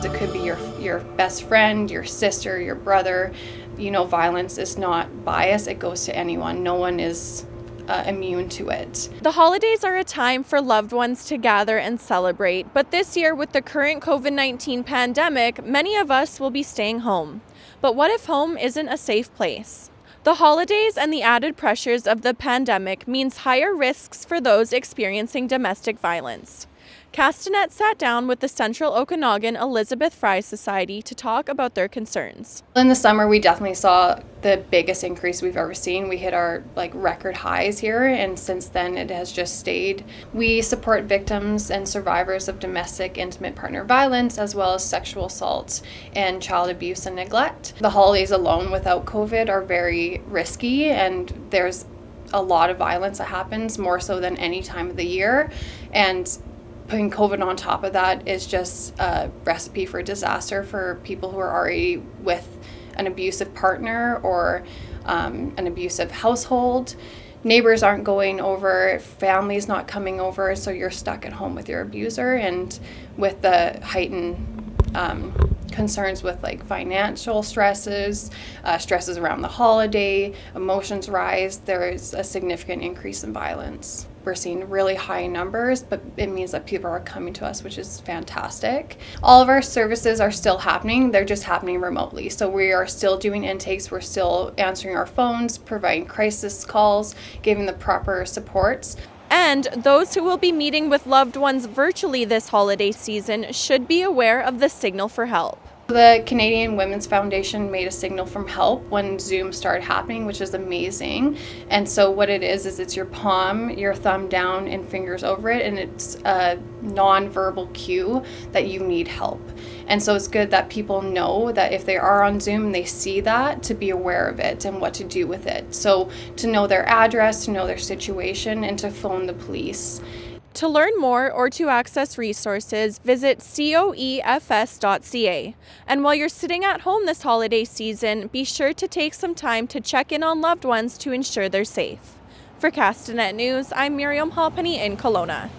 It could be your best friend, your sister, your brother. Violence is not biased. It goes to anyone. No one is immune to it. The holidays are a time for loved ones to gather and celebrate, but this year with the current COVID-19 pandemic, many of us will be staying home. But what if home isn't a safe place? The holidays and the added pressures of the pandemic means higher risks for those experiencing domestic violence. Castanet sat down with the Central Okanagan Elizabeth Fry Society to talk about their concerns. In the summer, we definitely saw the biggest increase we've ever seen. We hit our record highs here, and since then it has just stayed. We support victims and survivors of domestic intimate partner violence, as well as sexual assault and child abuse and neglect. The holidays alone without COVID are very risky, and there's a lot of violence that happens, more so than any time of the year. And putting COVID on top of that is just a recipe for disaster for people who are already with an abusive partner or an abusive household. Neighbors aren't going over, families not coming over, so you're stuck at home with your abuser. And with the heightened concerns with financial stresses, stresses around the holiday, emotions rise, there is a significant increase in violence. We're seeing really high numbers, but it means that people are coming to us, which is fantastic. All of our services are still happening. They're just happening remotely. So we are still doing intakes. We're still answering our phones, providing crisis calls, giving the proper supports. And those who will be meeting with loved ones virtually this holiday season should be aware of the signal for help. The Canadian Women's Foundation made a signal from help when Zoom started happening, which is amazing. And so what it is it's your palm, your thumb down, and fingers over it, and it's a non-verbal cue that you need help. And so it's good that people know that if they are on Zoom, they see that, to be aware of it and what to do with it. So to know their address, to know their situation, and to phone the police. To learn more or to access resources, visit coefs.ca. And while you're sitting at home this holiday season, be sure to take some time to check in on loved ones to ensure they're safe. For Castanet News, I'm Miriam Halpenny in Kelowna.